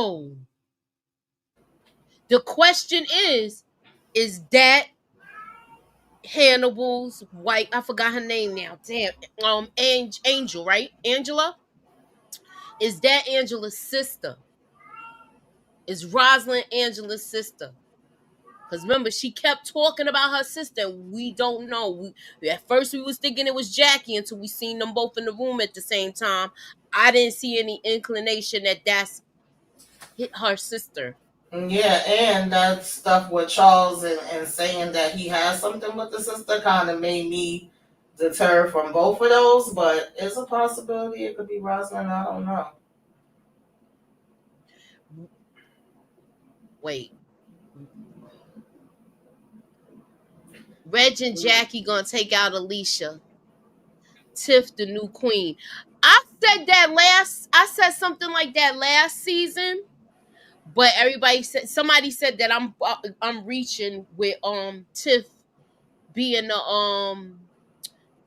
No. The question is that Hannibal's wife? I forgot her name now. Damn. Angel, right? Angela? Is that Angela's sister? Is Rosalind Angela's sister? Because remember, she kept talking about her sister. We don't know. At first, we was thinking it was Jackie until we seen them both in the room at the same time. I didn't see any inclination that that's her sister. Yeah, and that stuff with Charles and saying that he has something with the sister kind of made me deter from both of those, but it's a possibility it could be Rosalind. I don't know. Wait. Reg and Jackie gonna take out Alicia. Tiff, the new queen. I said something like that last season, but somebody said that I'm reaching with Tiff being the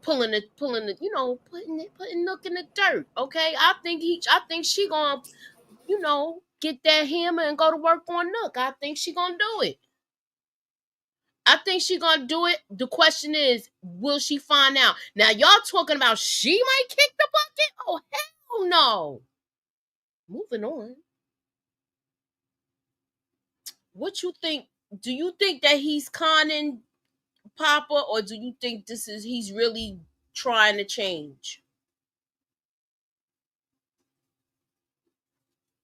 putting Nook in the dirt. Okay, I think she gonna get that hammer and go to work on Nook. I think she gonna do it. I think she gonna do it. The question is, will she find out? Now y'all talking about she might kick the bucket? Oh hell no. Moving on. What you think? Do you think that he's conning Papa, or do you think he's really trying to change?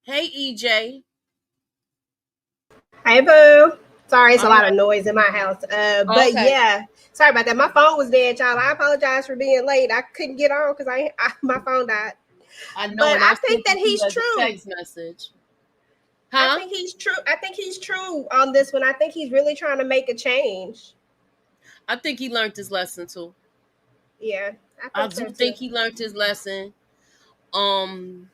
Hey EJ. Hey, boo. Sorry, it's a All lot of right. noise in my house. But Okay. yeah, sorry about that. My phone was dead, y'all. I apologize for being late. I couldn't get on because my phone died. I know, But and I I think sent that it to you he's as a true. text message. Huh? I think he's true. I think he's true on this one. I think he's really trying to make a change. I think he learned his lesson too. Yeah, I so do too. think he learned his lesson. Um,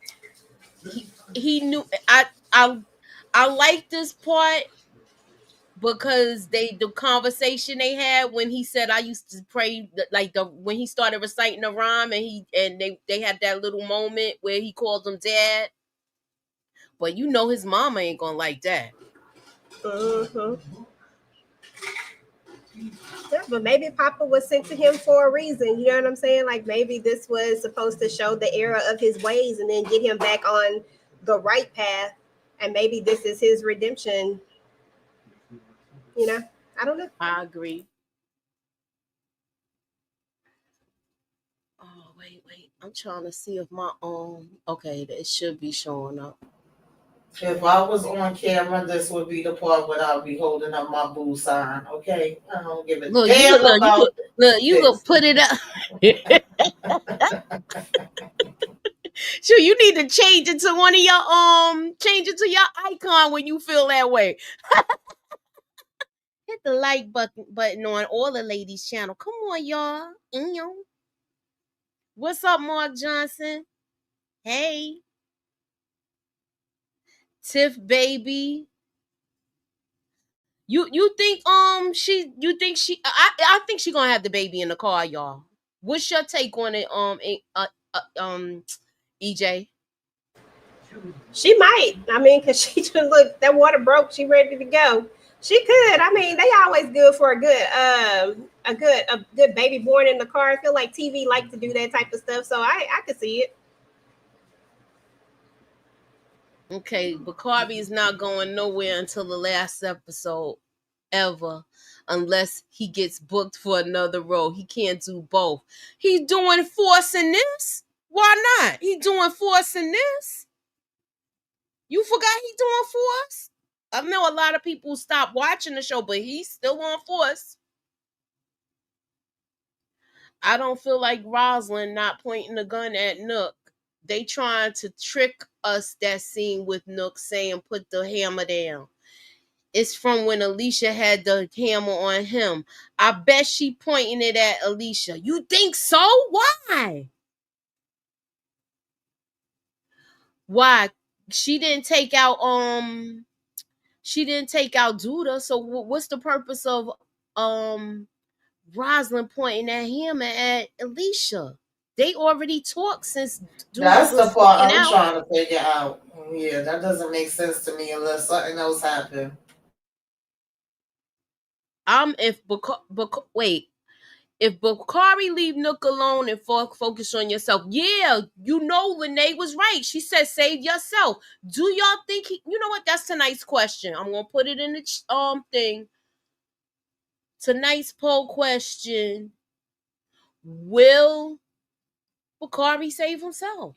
he knew. I like this part because the conversation they had when he said I used to pray like when he started reciting the rhyme and they had that little moment where he called him dad. But his mama ain't gonna like that. Mm-hmm. Yeah, but maybe Papa was sent to him for a reason. You know what I'm saying? Like maybe this was supposed to show the error of his ways and then get him back on the right path. And maybe this is his redemption. You know, I don't know. I agree. Oh wait. I'm trying to see if my okay, it should be showing up. If I was on camera, this would be the part where I'll be holding up my boo sign. Okay, I don't give a Look, damn about you this. could put it up. Sure, you need to change it to change it to your icon when you feel that way. Hit the like button on all the ladies' channel. Come on, y'all. What's up, Mark Johnson? Hey, Tiff baby. You think I think she gonna have the baby in the car, y'all. What's your take on it, EJ? She might. I mean, because she just look that water broke. She ready to go. She could. I mean, they always good for a good baby born in the car. I feel like TV like to do that type of stuff. So I could see it. Okay, but Carby is not going nowhere until the last episode ever, unless he gets booked for another role. He can't do both. He's doing Force in this. Why not? He doing Force in this. You forgot he doing Force? I know a lot of people stopped watching the show, but he's still on Force. I don't feel like Rosalind not pointing the gun at Nook. They trying to trick us that scene with Nook saying put the hammer down. It's from when Alicia had the hammer on him. I bet she pointing it at Alicia. You think so? Why? Why? She didn't take out Duda. So what's the purpose of Rosalind pointing at him and at Alicia? They already talked since Duda That's the was part looking I'm out. trying to figure out. Yeah, that doesn't make sense to me unless something else happened. Wait, if Bakari leave Nook alone and focus on yourself, yeah, you know Lene was right. She said save yourself. Do y'all think you know what? That's tonight's question. I'm gonna put it in the thing. Tonight's poll question: will Bakari save himself?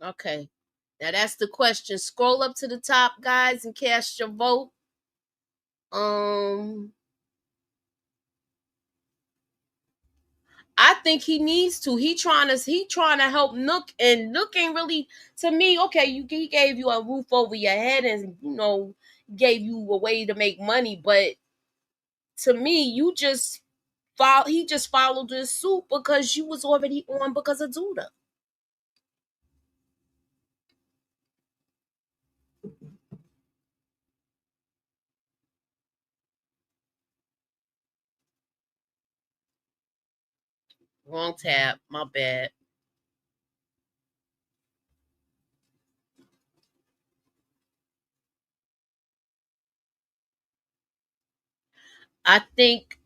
Okay. Now that's the question. Scroll up to the top, guys, and cast your vote. I think he needs to. He trying to help Nook, and Nook ain't really, to me. Okay, he gave you a roof over your head, and gave you a way to make money. But to me, he just followed his suit because you was already on because of Duda. Wrong tab. My bad. I think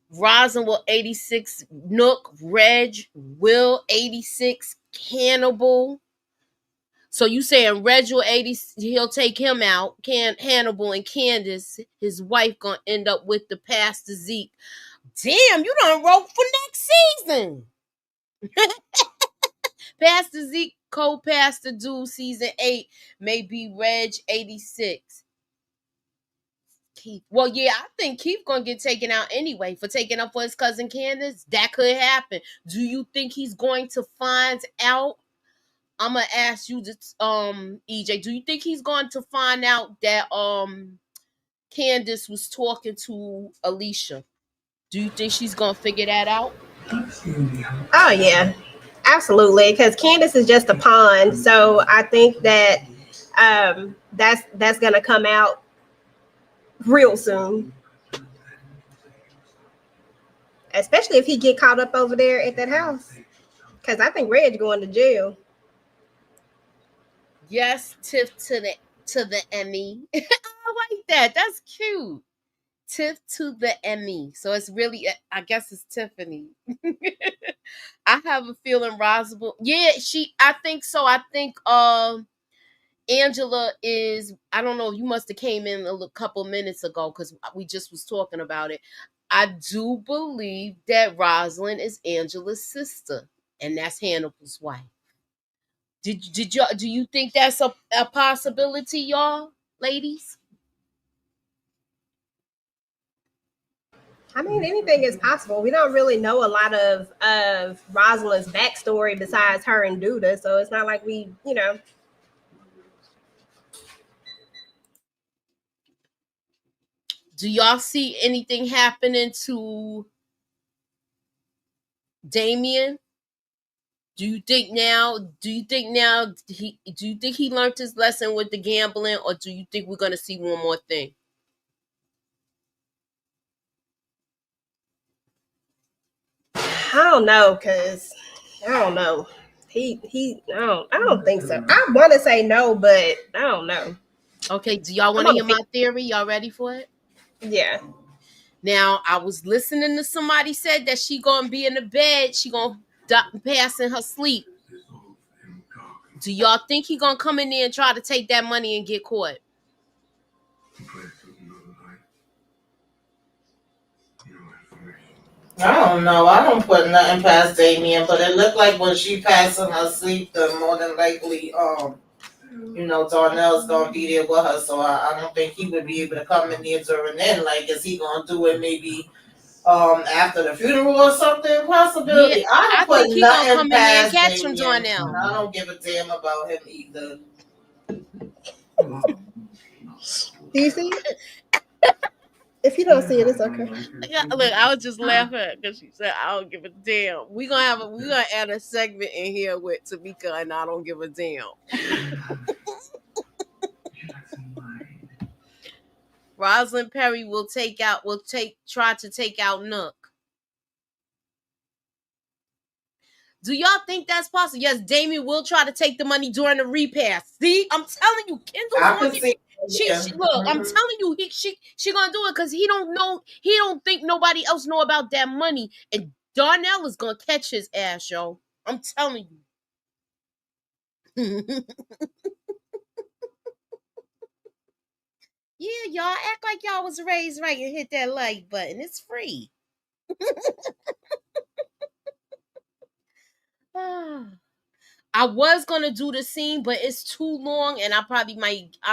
Rosin will 86, Nook, Reg, Will 86, Hannibal. So you saying Reg will 80, he'll take him out. Hannibal and Candace, his wife, gonna end up with the Pastor Zeke. Damn, you done wrote for next season. Pastor Zeke, co-pastor dude, season 8, may be Reg 86. Keith. Well, yeah, I think Keith gonna get taken out anyway for taking up for his cousin Candace. That could happen. Do you think he's going to find out? I'm gonna ask you, EJ. Do you think he's going to find out that Candace was talking to Alicia? Do you think she's gonna figure that out? Oh yeah, absolutely. Because Candace is just a pawn, so I think that that's gonna come out real soon. Especially if he get caught up over there at that house. Because I think Reg going to jail. Yes, Tiff to the Emmy. I like that. That's cute. Tiff to the Emmy. So it's really, I guess it's Tiffany. I have a feeling Roswell. Yeah, I think so. I think Angela is, I don't know, you must have came in a couple minutes ago because we just was talking about it. I do believe that Rosalind is Angela's sister, and that's Hannibal's wife. Did y'all, do you think that's a possibility, y'all, ladies? I mean, anything is possible. We don't really know a lot of Rosalind's backstory besides her and Duda, so it's not like we. Do y'all see anything happening to Damien? Do you think now he learned his lesson with the gambling, or do you think we're gonna see one more thing? I don't know, cause I don't know. I don't think so. I want to say no, but I don't know. Okay, do y'all want to hear my theory? Y'all ready for it? Yeah. Now, I was listening to somebody said that she gonna be in the bed, she gonna pass in her sleep. Do y'all think he gonna come in there and try to take that money and get caught? I don't know. I don't put nothing past Damien, but it looked like when she passing her sleep, then more than likely, Darnell's gonna be there with her. So I don't think he would be able to come in there during then. Like, is he gonna do it maybe after the funeral or something? Possibility. Yeah, I don't I think put he gonna nothing come in there and past catch him, Damien. Darnell. I don't give a damn about him either. Do you see? If you don't see it, it's okay. Yeah, look, I was just laughing because she said I don't give a damn. We're gonna add a segment in here with Tamika and I don't give a damn. Rosalind Perry try to take out Nook. Do y'all think that's possible? Yes, Damien will try to take the money during the repass. See, I'm telling you, Kendall's I on can it. see. She Yeah. look, I'm telling you, she gonna do it because he don't think nobody else know about that money, and Darnell is gonna catch his ass, yo. I'm telling you. Yeah, y'all act like y'all was raised right and hit that like button. It's free. I was gonna do the scene, but it's too long, and I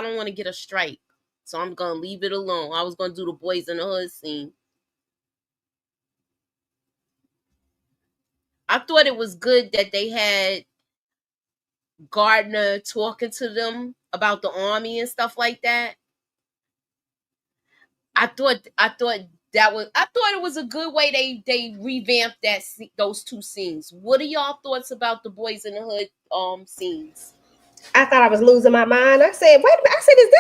don't want to get a strike, so I'm gonna leave it alone. I was gonna do the Boys in the Hood scene. I thought it was good that they had Gardner talking to them about the army and stuff like that. I thought it was a good way they revamped those two scenes. What are y'all thoughts about the Boys in the Hood scenes? I thought I was losing my mind. I said, wait a minute. I said, ain't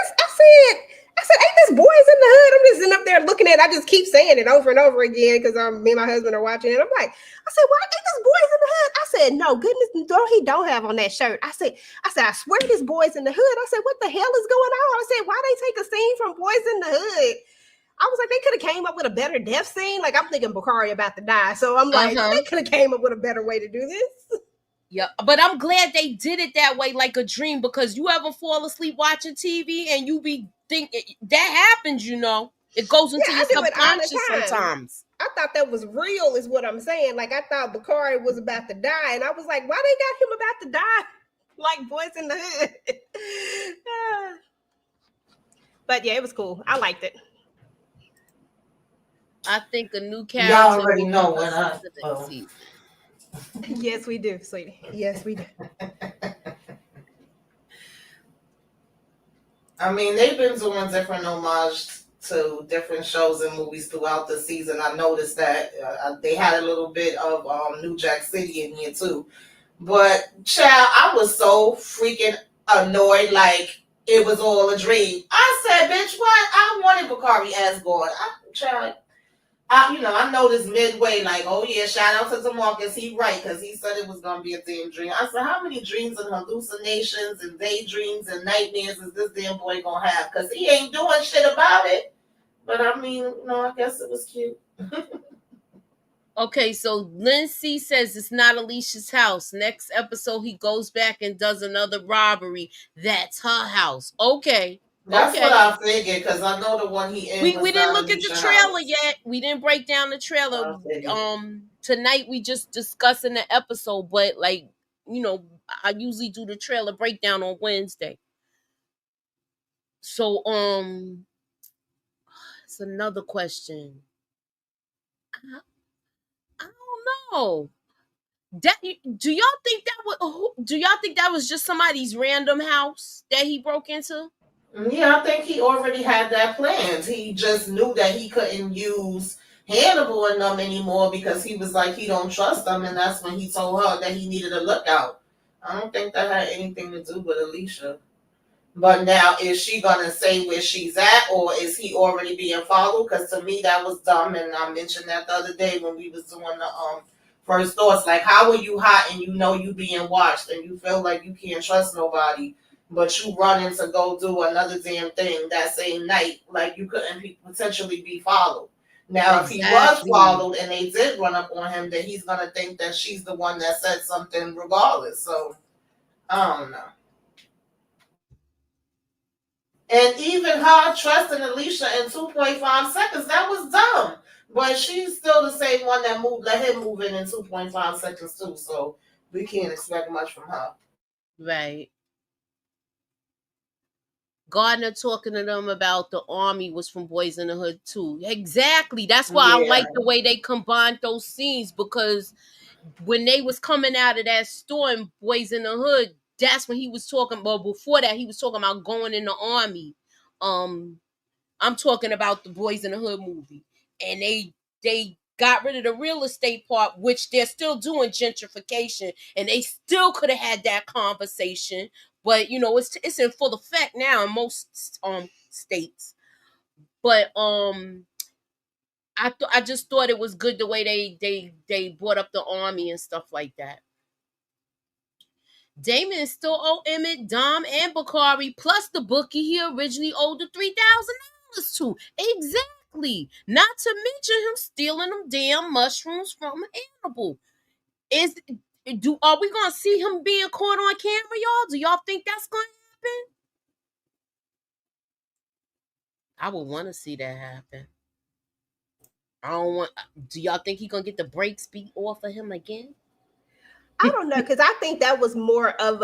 this Boys in the Hood? I'm just sitting up there looking at it. I just keep saying it over and over again because me and my husband are watching it. I'm like, I said, why ain't this Boys in the Hood? I said, no, goodness, no, he don't have on that shirt. I said, I swear this Boys in the Hood. I said, what the hell is going on? I said, why they take a scene from Boys in the Hood? I was like, they could have came up with a better death scene. Like, I'm thinking Bakari about to die. So I'm like, they could have came up with a better way to do this. Yeah, but I'm glad they did it that way, like a dream, because you ever fall asleep watching TV and you be thinking that happens, you know. It goes into your subconscious sometimes. I thought that was real, is what I'm saying. Like, I thought Bakari was about to die, and I was like, why they got him about to die? Like Boys in the Hood. But yeah, it was cool. I liked it. I think a new character. Y'all already know when Yes, we do, sweetie. Yes, we do. I mean, they've been doing different homage to different shows and movies throughout the season. I noticed that they had a little bit of New Jack City in here too. But child, I was so freaking annoyed, like it was all a dream. I said, bitch, what? I wanted Bakari Asgard. I noticed midway, like, oh yeah, shout out to DeMarcus. He right, because he said it was going to be a damn dream. I said, how many dreams and hallucinations and daydreams and nightmares is this damn boy going to have? Because he ain't doing shit about it. But I mean, no, I guess it was cute. Okay, so Lindsay says it's not Alicia's house. Next episode, he goes back and does another robbery. That's her house. Okay. That's what I figured, because I know the one he in. We didn't look at the trailer yet. We didn't break down the trailer. Tonight we just discussing the episode, but like, you know, I usually do the trailer breakdown on Wednesday. So it's another question. I don't know. Do y'all think that was just somebody's random house that he broke into? Yeah, I think he already had that planned. He just knew that he couldn't use Hannibal and them anymore because he was like, he don't trust them, and that's when he told her that he needed a lookout. I don't think that had anything to do with Alicia. But now, is she gonna say where she's at, or is he already being followed? Because to me, that was dumb, and I mentioned that the other day when we was doing the first thoughts. Like, how are you hot and you know you being watched and you feel like you can't trust nobody? But you running to go do another damn thing that same night, like you couldn't potentially be followed. Now, if he was followed and they did run up on him, then he's going to think that she's the one that said something regardless. So, I don't know. And even her trusting Alicia in 2.5 seconds, that was dumb. But she's still the same one that let him move in 2.5 seconds too. So, we can't expect much from her. Right. Gardner talking to them about the army was from Boys in the Hood too. Exactly. That's why I like the way they combined those scenes, because when they was coming out of that store in Boys in the Hood, that's when he was talking. Well, before that, he was talking about going in the army. I'm talking about the Boys in the Hood movie. And they got rid of the real estate part, which they're still doing gentrification, and they still could have had that conversation. But it's in full effect now in most states. But I just thought it was good the way they brought up the army and stuff like that. Damon still owe Emmett, Dom, and Bakari, plus the bookie he originally owed the $3,000 to. Exactly. Not to mention him stealing them damn mushrooms from Hannibal. Are we gonna see him being caught on camera, y'all? Do y'all think that's gonna happen? I would want to see that happen. I don't want. Do y'all think he's gonna get the brakes beat off of him again? I don't know, because I think that was more of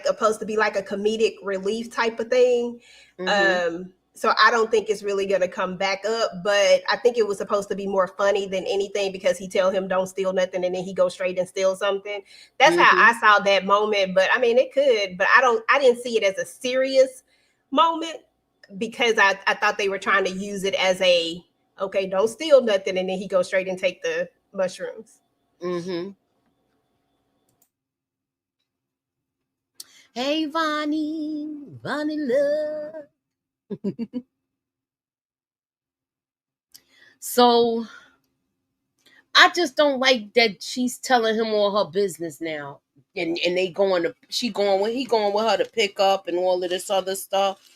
supposed to be like a comedic relief type of thing. Mm-hmm. So I don't think it's really going to come back up, but I think it was supposed to be more funny than anything, because he tell him don't steal nothing and then he goes straight and steal something. That's how I saw that moment. But I mean, it could, but I didn't see it as a serious moment, because I thought they were trying to use it as okay, don't steal nothing, and then he goes straight and take the mushrooms. Mm-hmm. Hey, Vonnie love. So I just don't like that she's telling him all her business now, and he going with her to pick up and all of this other stuff.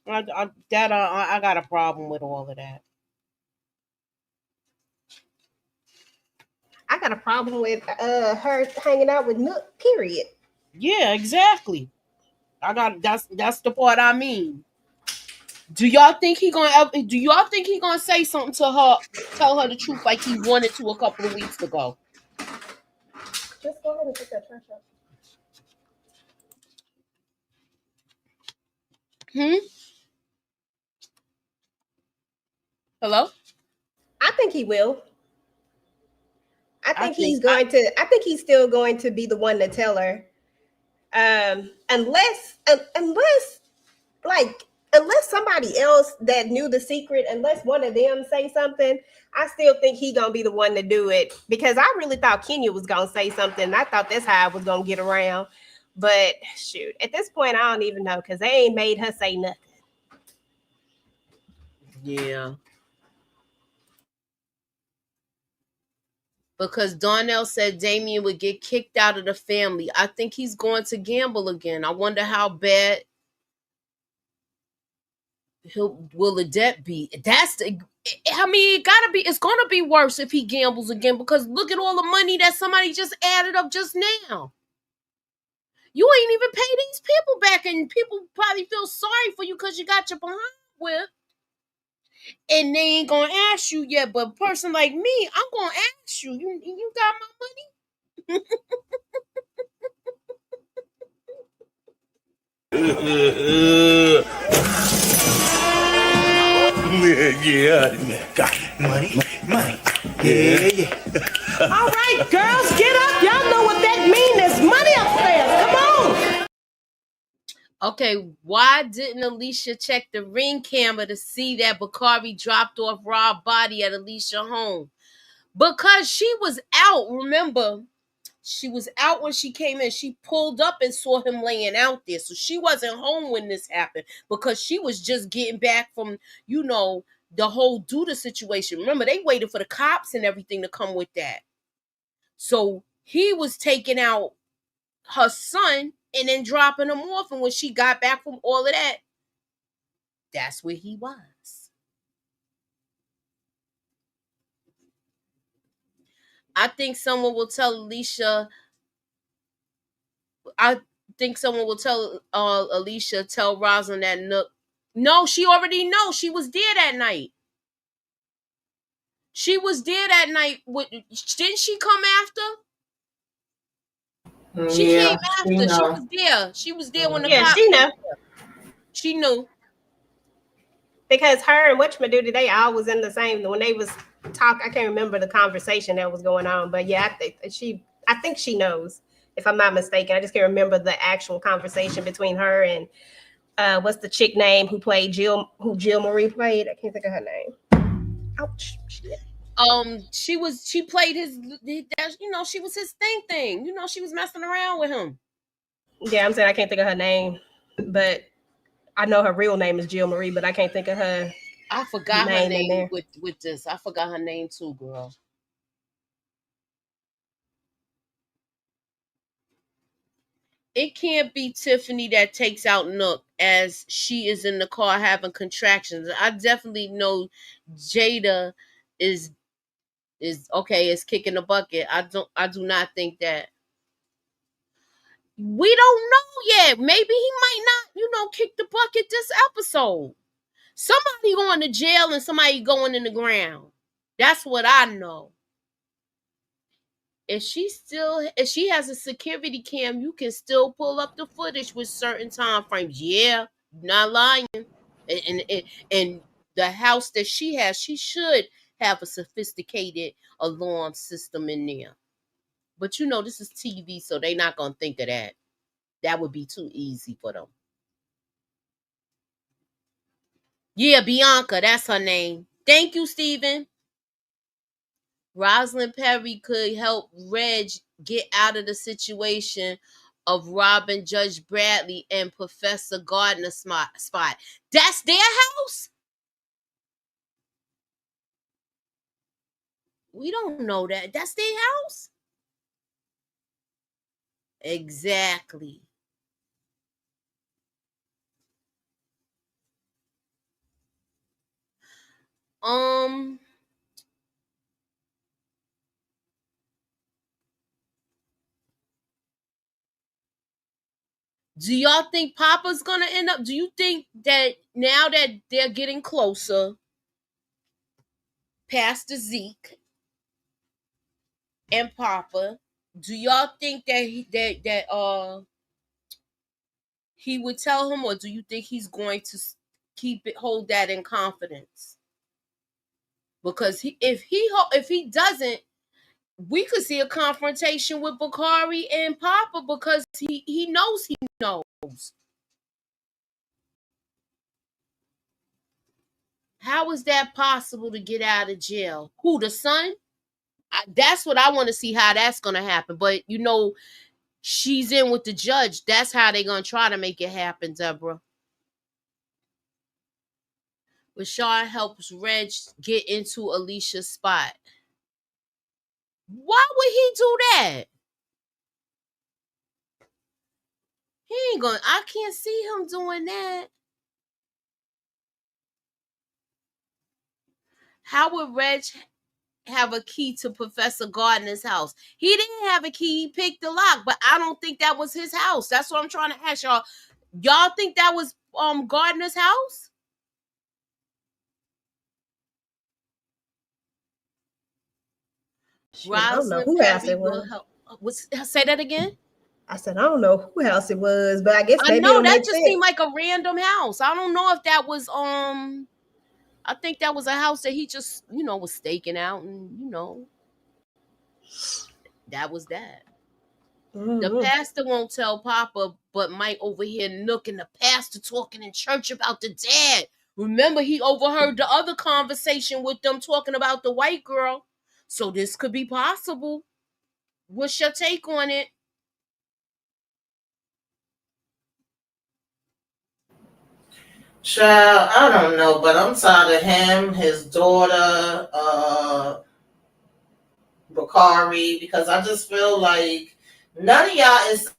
I got a problem with all of that. I got a problem with her hanging out with Nook, period. Yeah, exactly. That's the part I mean. Do y'all think he gonna say something to her, tell her the truth like he wanted to a couple of weeks ago? Just go ahead and pick that trash up. Hello? I think he will. I think he's still going to be the one to tell her. Unless somebody else that knew the secret, unless one of them say something, I still think he gonna be the one to do it, because I really thought Kenya was gonna say something. I thought that's how I was gonna get around. But shoot, at this point, I don't even know, because they ain't made her say nothing. Yeah. Because Darnell said Damien would get kicked out of the family. I think he's going to gamble again. I wonder how bad will the debt be. It's gonna be worse if he gambles again, because look at all the money that somebody just added up just now. You ain't even pay these people back, and people probably feel sorry for you because you got your behind whipped. And they ain't gonna ask you yet, but a person like me, I'm gonna ask you. You got my money? Yeah, got money. Yeah. All right, girls, get up. Y'all know what that means. There's money upstairs. Come on. Okay, why didn't Alicia check the ring camera to see that Bakari dropped off Rob's body at Alicia's home? Because she was out, remember? She was out when she came in. She pulled up and saw him laying out there. So she wasn't home when this happened, because she was just getting back from, the whole Duda situation. Remember, they waited for the cops and everything to come with that. So he was taking out her son and then dropping him off. And when she got back from all of that, that's where he was. I think someone will tell Alicia. Alicia, tell Rosalind that Nook. No, she already knows. She was there that night. Didn't she come after? She came after. She was there. She was there when the cops. She knew. She knew. Because her and whatchamacallit, they all was in the same, when they was talk. I can't remember the conversation that was going on, but yeah, I think she knows, if I'm not mistaken. I just can't remember the actual conversation between her and what's the chick name who played Jill Marie played? I can't think of her name. Ouch. Shit. She played his, she was his thing. She was messing around with him. Yeah, I'm saying I can't think of her name, but I know her real name is Jill Marie, but I can't think of her. I forgot her name in name there. with this. I forgot her name too, girl. It can't be Tiffany that takes out Nook as she is in the car having contractions. I definitely know Jada is okay, is kicking the bucket. I do not think that. We don't know yet. Maybe he might not, kick the bucket this episode. Somebody going to jail and somebody going in the ground. That's what I know. If she has a security cam, you can still pull up the footage with certain time frames. Yeah, not lying. And the house that she has, she should have a sophisticated alarm system in there. But this is TV, so they're not gonna think of that. That would be too easy for them. Yeah, Bianca, that's her name. Thank you, Steven. Rosalind Perry could help Reg get out of the situation of robbing Judge Bradley and Professor Gardner's spot. That's their house? We don't know that. That's their house? Exactly. Do y'all think Papa's gonna end up? Do you think that now that they're getting closer, Pastor Zeke and Papa, do y'all think that he would tell him, or do you think he's going to hold that in confidence? Because if he doesn't, we could see a confrontation with Bakari and Papa because he knows. How is that possible to get out of jail? Who, the son? That's what I want to see, how that's going to happen. But, she's in with the judge. That's how they're going to try to make it happen, Deborah. Rashard helps Reg get into Alicia's spot. Why would he do that? He ain't going. I can't see him doing that. How would Reg have a key to Professor Gardner's house? He didn't have a key. He picked the lock, but I don't think that was his house. That's what I'm trying to ask y'all. Y'all think that was Gardner's house? I don't know who house it was. Say that again. I said I don't know who house it was, but I guess maybe I know that just seemed like a random house. I don't know if that was I think that was a house that he just was staking out, and that was that. Mm-hmm. The pastor won't tell Papa, but might overhear Nook and the pastor talking in church about the dad. Remember, he overheard the other conversation with them talking about the white girl. So this could be possible. What's your take on it? Child, I don't know, but I'm tired of him, his daughter, Bakari, because I just feel like none of y'all is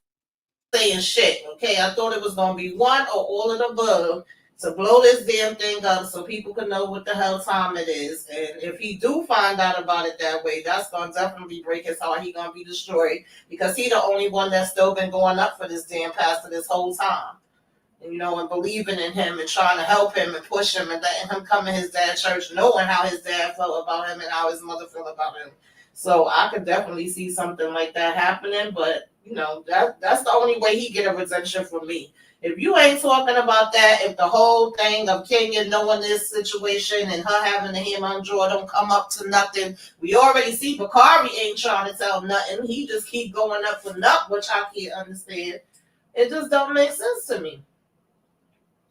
saying shit, okay? I thought it was going to be one or all of the above to blow this damn thing up so people can know what the hell time it is. And if he do find out about it that way, that's going to definitely break his heart. He going to be destroyed because he the only one that's still been going up for this damn pastor this whole time. And believing in him and trying to help him and push him and letting him come in his dad's church, knowing how his dad felt about him and how his mother felt about him. So I could definitely see something like that happening, but that's the only way he get a redemption from me. If you ain't talking about that, if the whole thing of Kenya knowing this situation and her having the ham on jaw don't come up to nothing, we already see Bakari ain't trying to tell nothing. He just keep going up for nothing, which I can't understand. It just don't make sense to me.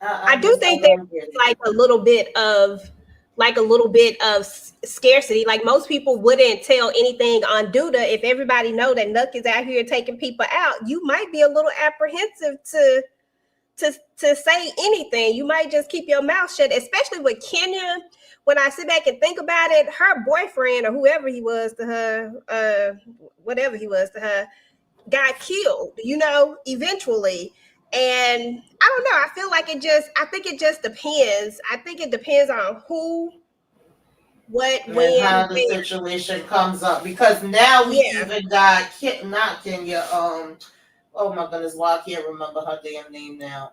I do think there's like a little bit of scarcity. Like most people wouldn't tell anything on Duda. If everybody know that Nuck is out here taking people out, you might be a little apprehensive to say anything. You might just keep your mouth shut, especially with Kenya. When I sit back and think about it, her boyfriend or whoever he was to her, whatever he was to her, got killed, eventually. And I don't know. I feel like I think it just depends. I think it depends on who, what, and when, how the where. situation comes up. Because now we even got not Kenya. Oh my goodness, why I can't remember her damn name now.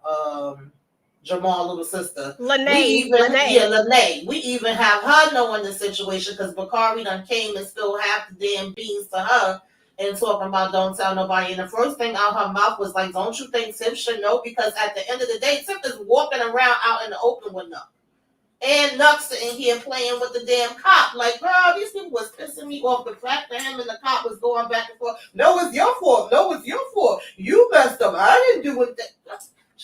Jamal little sister. Lene. Lene. We even have her knowing the situation because Bakari done came and spilled half the damn beans to her and talking about don't tell nobody. And the first thing out her mouth was like, don't you think Tiff should know? Because at the end of the day, Tiff is walking around out in the open with Nuck. And Nuck sitting here playing with the damn cop. Like, girl, these people was pissing me off. The fact that him and the cop was going back and forth. No, it's your fault. No, it's your fault. You messed up. I didn't do it.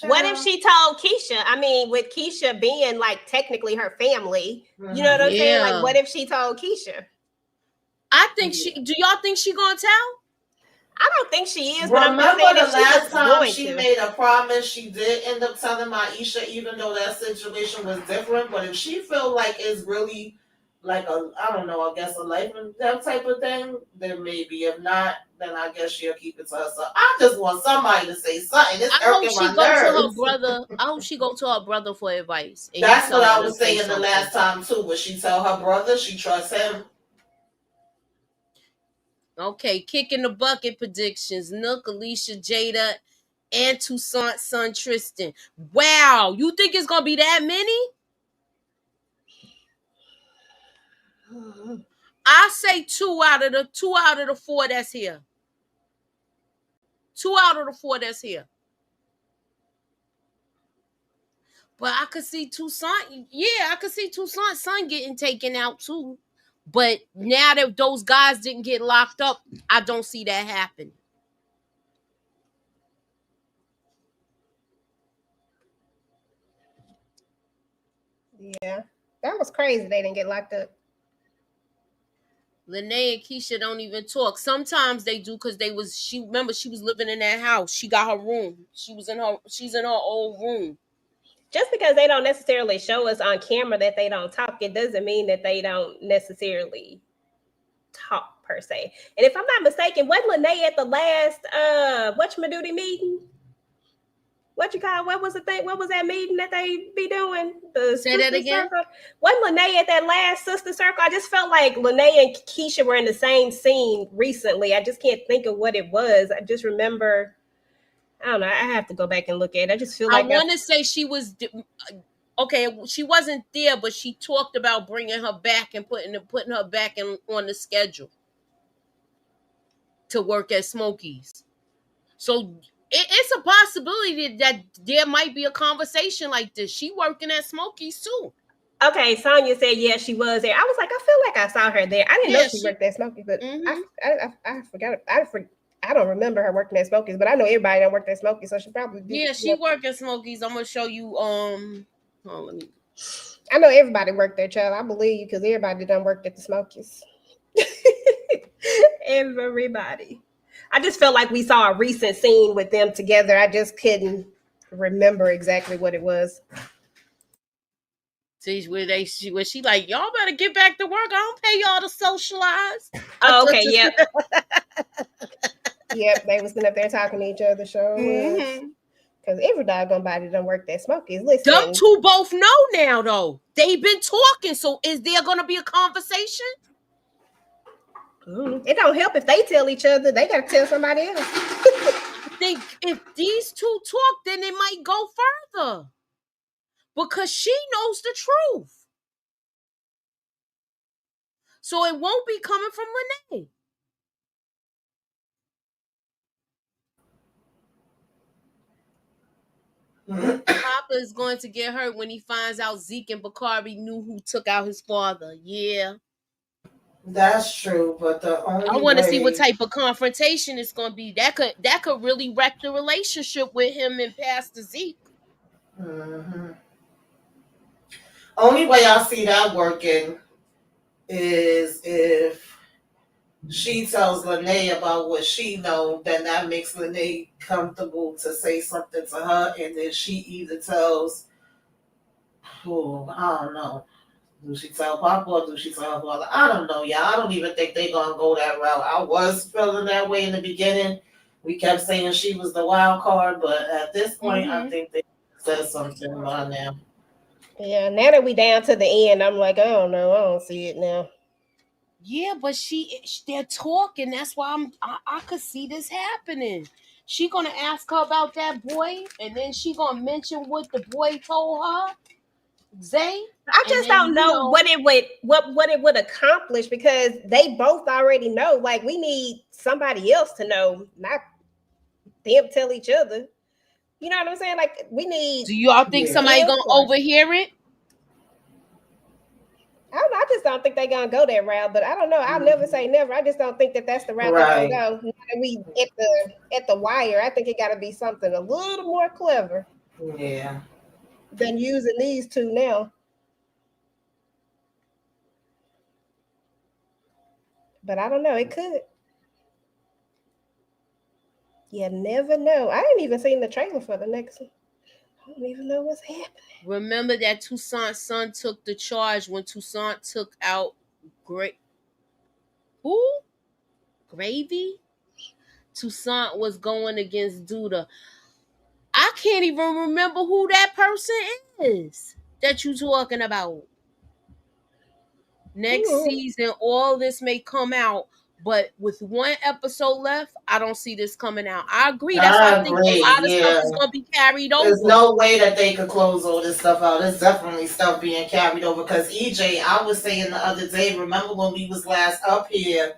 What if she told Keisha? I mean, with Keisha being like technically her family, you know what I'm saying? Like, what if she told Keisha? I think do y'all think she gonna tell? I don't think she is. Remember but I'm saying the last time she made a promise, she did end up telling Maisha, even though that situation was different. But if she feel like it's really like I don't know, I guess a life and death type of thing, then maybe. If not, then I guess she'll keep it to herself. I just want somebody to say something. It's I hope irking she my go nerves. to her brother. I hope she go to her brother for advice. That's what I was saying the last time too. Would she tell her brother she trusts him? Okay, kicking the bucket predictions. Nook, Alicia, Jada, and Toussaint's son Tristan. Wow, you think it's gonna be that many? I say two out of the four that's here. 2 out of the 4 that's here. But I could see Toussaint. Yeah, I could see Toussaint's son getting taken out too. But now that those guys didn't get locked up, I don't see that happening. Yeah, that was crazy. They didn't get locked up. Lene and Keisha don't even talk. Sometimes they do because remember she was living in that house. She got her room. She's in her old room. Just because they don't necessarily show us on camera that they don't talk, it doesn't mean that they don't necessarily talk per se. And if I'm not mistaken, wasn't Lene at the last whatchamadoody meeting? What was the thing? What was that meeting that they be doing? Say that again. Circle? Wasn't Lene at that last sister circle? I just felt like Lene and Keisha were in the same scene recently. I just can't think of what it was. I just remember. I don't know. I have to go back and look at it. I just feel like I want to say she was okay. She wasn't there, but she talked about bringing her back and putting her back on the schedule to work at Smokies. So it's a possibility that there might be a conversation like this. She working at Smokies too. Okay, Sonia said yeah, she was there. I was like, I feel like I saw her there. I didn't know she worked at Smokies, but I forgot. I don't remember her working at Smokies, but I know everybody that worked at Smokies, so she probably did. Yeah, she worked at Smokies. I'm gonna show you. Let me. I know everybody worked there, child. I believe you because everybody done worked at the Smokies. Everybody. I just felt like we saw a recent scene with them together. I just couldn't remember exactly what it was. See where she like, y'all better get back to work. I don't pay y'all to socialize. Oh, okay, yep. Yep, they was sitting up there talking to each other, sure. Because every doggone body done worked at Smokies. Listen, them two both know now, though. They've been talking, so is there gonna be a conversation? It don't help if they tell each other. They gotta tell somebody else. I think if these two talk, then it might go further. Because she knows the truth. So it won't be coming from Lene. Papa is going to get hurt when he finds out Zeke and Bakari knew who took out his father. Yeah. That's true, but the only I want to see what type of confrontation it's going to be. That could really wreck the relationship with him and Pastor Zeke. Hmm. Only way I see that working is if she tells Lene about what she know, then that makes Lene comfortable to say something to her, and then she either tells, oh, I don't know, do she tell Papa or do she tell her father? I don't know, y'all. I don't even think they gonna go that route. I was feeling that way in the beginning. We kept saying she was the wild card, but at this point, I think they said something by now. Yeah, now that we down to the end, I'm like, I don't know, I don't see it now. Yeah, but they're talking. That's why I could see this happening. She gonna ask her about that boy, and then she gonna mention what the boy told her, Zay. I just don't know what it would accomplish, because they both already know. Like, we need somebody else to know, not them tell each other. You know what I'm saying? Like, we need. Do y'all think somebody gonna input. overhear it? I don't know. I just don't think they're gonna go that route. But I don't know. I'll never say never. I just don't think that that's the route Right. they're gonna go. Now that we at the wire, I think it got to be something a little more clever Yeah. than using these two now. But I don't know. It could. You never know. I ain't even seen the trailer for the next one. I don't even know what's happening. Remember that Toussaint's son took the charge when Toussaint took out Gravy? Toussaint was going against Duda. I can't even remember who that person is that you talking about. Next season, all this may come out, but with one episode left, I don't see this coming out. I agree. That's why I think a lot of stuff is gonna be carried over. There's no way that they could close all this stuff out. There's definitely stuff being carried over, because EJ, I was saying the other day, remember when we was last up here,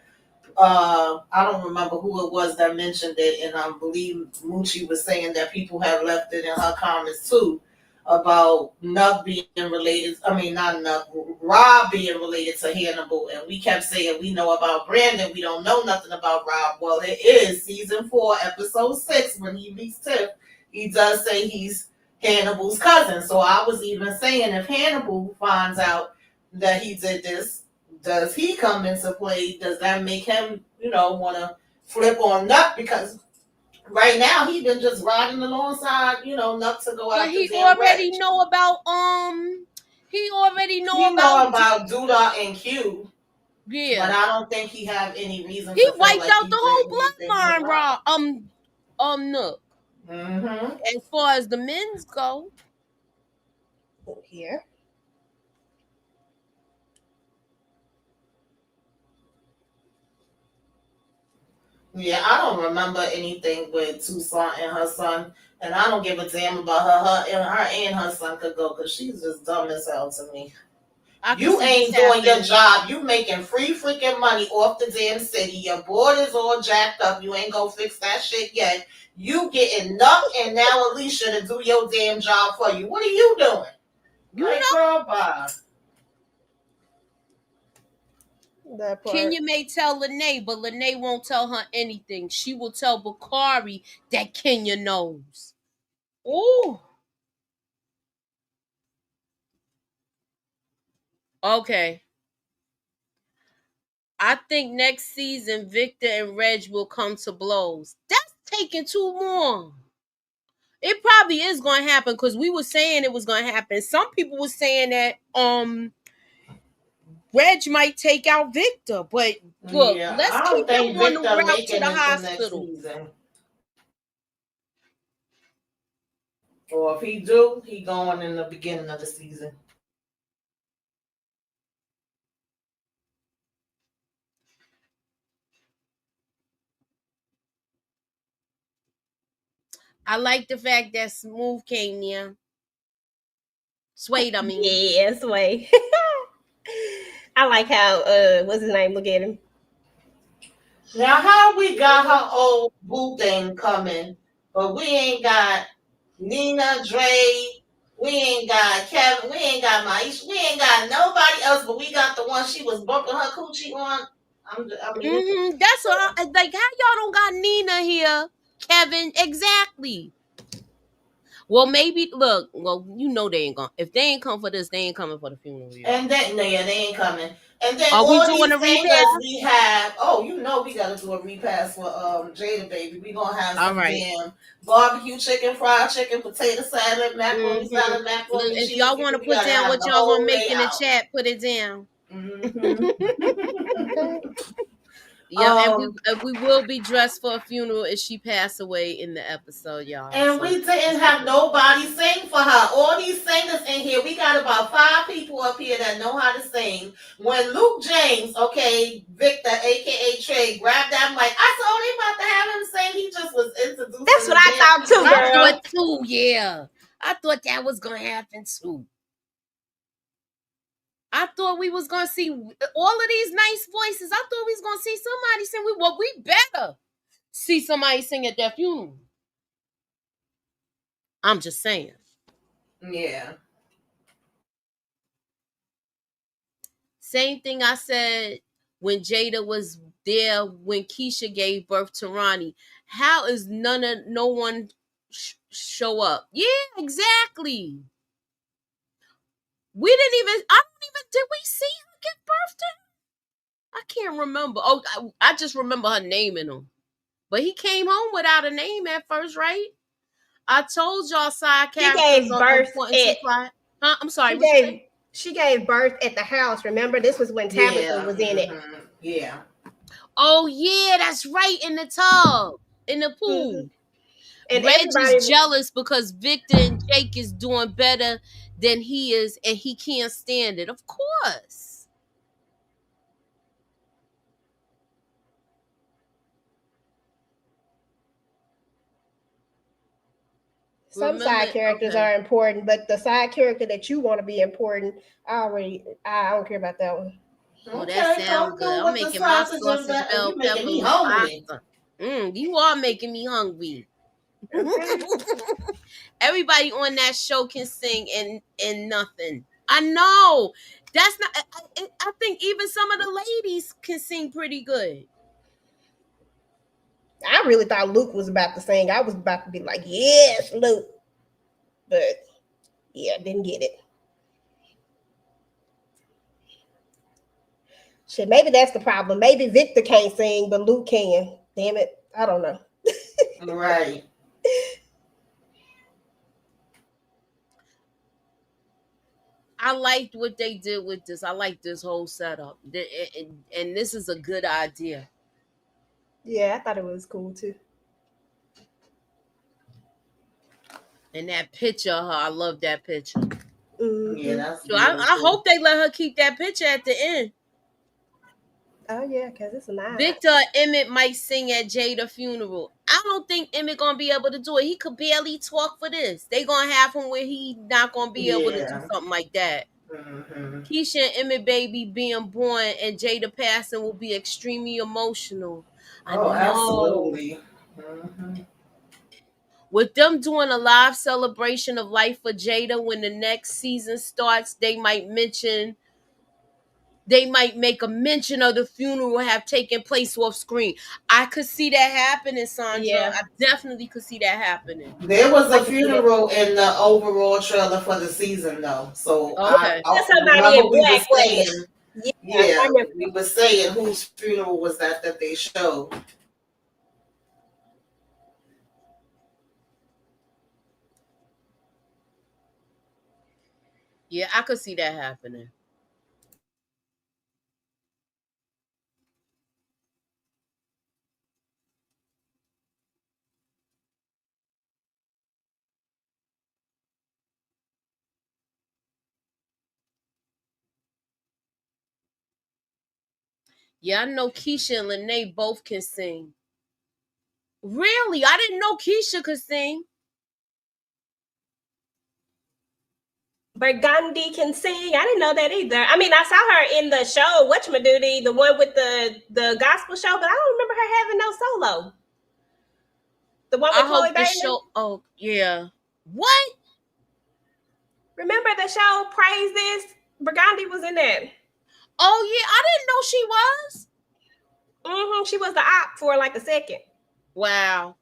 I don't remember who it was that mentioned it, and I believe Moochie was saying that people have left it in her comments too, about Nuck being related. I mean, not Nuck, Rob being related to Hannibal, and we kept saying we know about Brandon, we don't know nothing about Rob. Well, it is season 4, episode 6, when he meets Tiff. He does say he's Hannibal's cousin. So I was even saying, if Hannibal finds out that he did this, does he come into play? Does that make him, want to flip on Nuck? Because right now he been just riding alongside, Nuck to go out. But he already know about He know about Duda and Q. Yeah, but I don't think he have any reason. He wiped out the whole bloodline, Rob. Nuck. Mm-hmm. As far as the men's go, here. Yeah, I don't remember anything with Toussaint and her son, and I don't give a damn about her and her son could go, because she's just dumb as hell to me. You ain't doing your job. You making free freaking money off the damn city. Your board is all jacked up. You ain't gonna fix that shit yet. You getting Nuck and now Alicia to do your damn job for you. What are you doing? Girl, bye. Kenya may tell Lene, but Lene won't tell her anything. She will tell Bakari that Kenya knows. Ooh. Okay. I think next season Victor and Reg will come to blows. That's taking too long. It probably is going to happen, because we were saying it was going to happen. Some people were saying that Reg might take out Victor, but look, let's keep him on the route to the hospital. Or if he do, he going in the beginning of the season. I like the fact that Smooth came here. Suede, I mean. Yeah, Suede. I like how what's his name? Look at him. Now, how we got her old boo thing coming, but we ain't got Nina, Dre, we ain't got Kevin, we ain't got Maisha, we ain't got nobody else, but we got the one she was bumping her coochie on. That's what like, how y'all don't got Nina here, Kevin? Exactly. Well, maybe look. Well, you know they ain't going. If they ain't come for this, they ain't coming for the funeral. Y'all. And then no, yeah, they ain't coming. And then Are we all doing these a repass? singers we have. Oh, you know we gotta do a repass for Jada Baby. We gonna have All some right. damn barbecue chicken, fried chicken, potato salad, macaroni Mhm. salad, Look, macaroni if cheese. y'all want to We put gotta down have what the y'all whole gonna make in the layout. chat, put it down. Mhm. Yeah, and we will be dressed for a funeral if she passed away in the episode, y'all. And So we didn't have nobody sing for her. All these singers in here, we got about 5 people up here that know how to sing. When Luke James, okay, Victor, aka Trey, grabbed that mic, I said, oh, they about to have him sing. He just was introducing. That's what I thought too, I girl. thought too, yeah. I thought that was gonna happen too. I thought we was gonna see all of these nice voices. I thought we was gonna see somebody sing. We better see somebody sing at that funeral. I'm just saying. Yeah. Same thing I said when Jada was there when Keisha gave birth to Ronnie. How is no one show up? Yeah, exactly. We didn't even. Did we see her give birth to him? I can't remember. Oh, I just remember her naming him. But he came home without a name at first, right? I told y'all side She characters gave are birth important to at. plot. Huh? I'm sorry. She gave birth at the house. Remember, this was when Tabitha was in it. Yeah. Oh yeah, that's right. In the tub, in the pool. And Reg everybody is jealous because Victor and Jake is doing better than he is, and he can't stand it. Of course. Some side characters are important, but the side character that you want to be important, I don't care about that one. Oh, that sounds good. I'm making my sausage bell pepper me pasta. You are making me hungry. Okay. Everybody on that show can sing and nothing. I know. That's not. I think even some of the ladies can sing pretty good. I really thought Luke was about to sing. I was about to be like, yes, Luke. But yeah, didn't get it. Shit, maybe that's the problem. Maybe Victor can't sing, but Luke can. Damn it. I don't know. Right. I liked what they did with this. I like this whole setup. And this is a good idea. Yeah, I thought it was cool too. And that picture of her, I love that picture. Mm-hmm. Yeah, that's So I hope they let her keep that picture at the end. Oh yeah, because it's nice. Victor Emmett might sing at Jada's funeral. I don't think Emmett gonna be able to do it. He could barely talk for this. They gonna have him where he not gonna be able to do something like that. Keisha and Emmett baby being born and Jada passing will be extremely emotional. I know. Absolutely. With them doing a live celebration of life for Jada when the next season starts, they might make a mention of the funeral have taken place off screen. I could see that happening, Sandra. Yeah. I definitely could see that happening. There was a funeral in the overall trailer for the season, though. So okay. We were saying whose funeral was that they showed. Yeah, I could see that happening. Yeah, I know Keisha and Lene both can sing. Really? I didn't know Keisha could sing. Burgundy can sing. I didn't know that either. I mean, I saw her in the show, Whatchamadoodie, the one with the gospel show, but I don't remember her having no solo. The one with Chloe Bailey. Oh, yeah. What? Remember the show Praise This? Burgundy was in that. Oh, yeah. I didn't know she was. She was the op for like a second. Wow.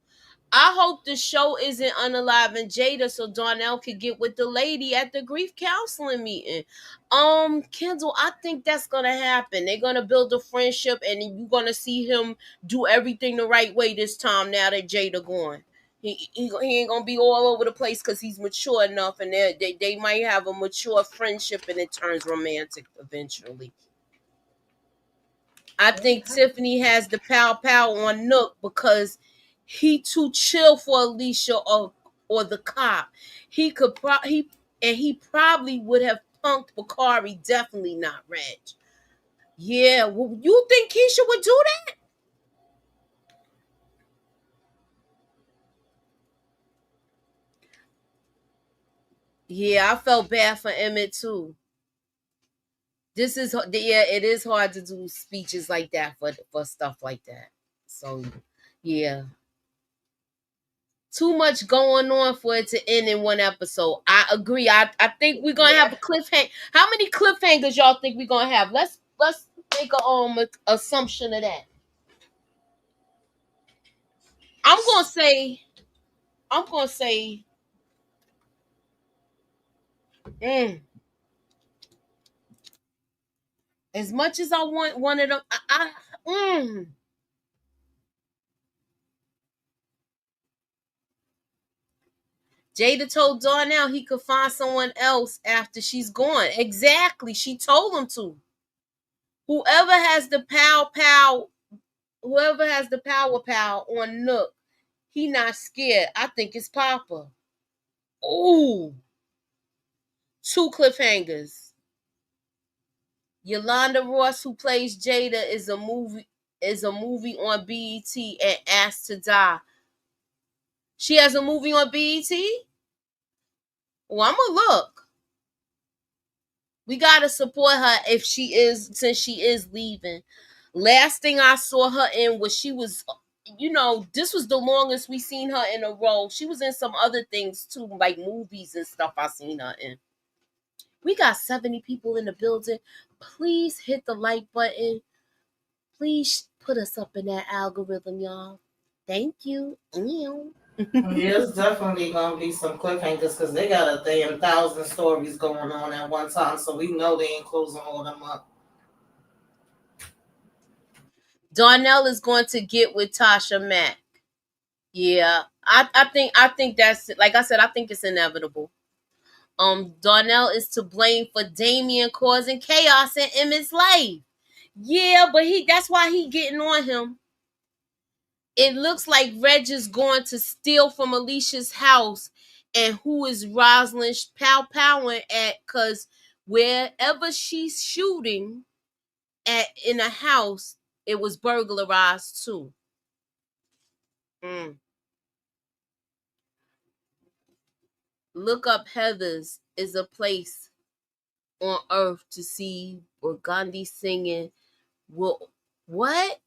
I hope the show isn't unaliving Jada so Darnell could get with the lady at the grief counseling meeting. Kendall, I think that's gonna happen. They're gonna build a friendship, and you're gonna see him do everything the right way this time. Now that Jada gone, he ain't gonna be all over the place because he's mature enough, and they might have a mature friendship, and it turns romantic eventually. I think Tiffany has the pow on Nook because he too chill for Alicia or the cop. He could he probably would have punked Bakari, definitely not Reg. Yeah, well, you think Keisha would do that? Yeah, I felt bad for Emmett too. It is hard to do speeches like that for stuff like that. So yeah. Too much going on for it to end in one episode. I agree. I think we're gonna have a cliffhanger. How many cliffhangers y'all think we're gonna have? Let's make a assumption of that. I'm gonna say as much as I want one of them, Jada told Darnell he could find someone else after she's gone. Exactly. She told him to. Whoever has the power on Nook, he not scared. I think it's Papa. Ooh. 2 cliffhangers. Yolanda Ross, who plays Jada, is a movie on BET and Asked to Die. She has a movie on BET? Well, I'm gonna look. We gotta support her since she is leaving. Last thing I saw her in was she was, this was the longest we seen her in a role. She was in some other things too, like movies and stuff I seen her in. We got 70 people in the building. Please hit the like button. Please put us up in that algorithm, y'all. Thank you. There's definitely gonna be some cliffhangers because they got a damn 1,000 stories going on at one time, so we know they ain't closing all them up. Darnell is going to get with Tasha Mack. Yeah, I think that's, like I said, I think it's inevitable. Darnell is to blame for Damien causing chaos in Emmett's life. Yeah, but that's why he getting on him. It looks like Reg is going to steal from Alicia's house, and who is Rosalind powing at? Because wherever she's shooting at in a house, it was burglarized too. Look up Heathers is a place on earth to see Burgundy singing. What?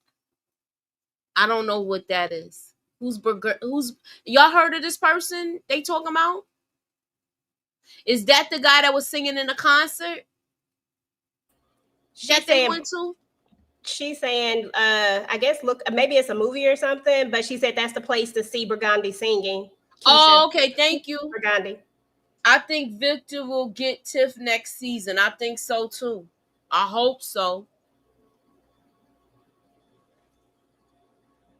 I don't know what that is. Who's y'all heard of this person they talking about? Is that the guy that was singing in the concert? That they went to? She's saying, I guess look, maybe it's a movie or something, but she said that's the place to see Burgundy singing. Keisha. Oh, okay, thank you. Burgundy. I think Victor will get Tiff next season. I think so too. I hope so.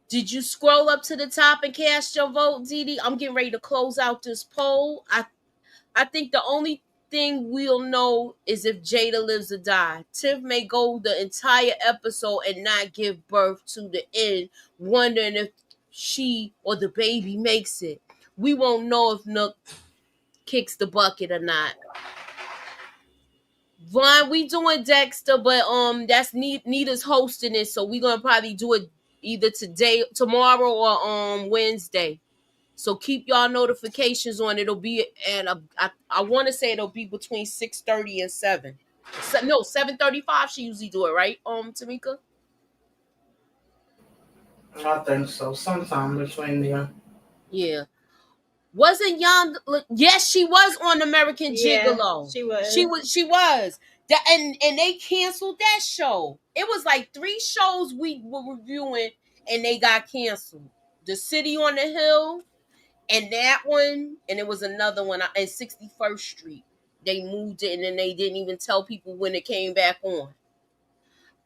Did you scroll up to the top and cast your vote, Didi? I'm getting ready to close out this poll. I think the only thing we'll know is if Jada lives or die. Tiff may go the entire episode and not give birth to the end, wondering if she or the baby makes it. We won't know if Nook kicks the bucket or not. Vaughn, we doing Dexter, but that's Nita's hosting it, so we're gonna probably do it either tomorrow or Wednesday. So keep y'all notifications on. It'll be at I want to say it'll be between 6:30 and 7. No, 7:35. She usually do it, right? Tamika. I think so. Sometime between there. Yeah. Wasn't Young? Yes, she was on American Gigolo. She was. She was. And they canceled that show. It was like 3 shows we were reviewing, and they got canceled. the City on the Hill, and that one, and it was another one in 61st Street. They moved it, and then they didn't even tell people when it came back on.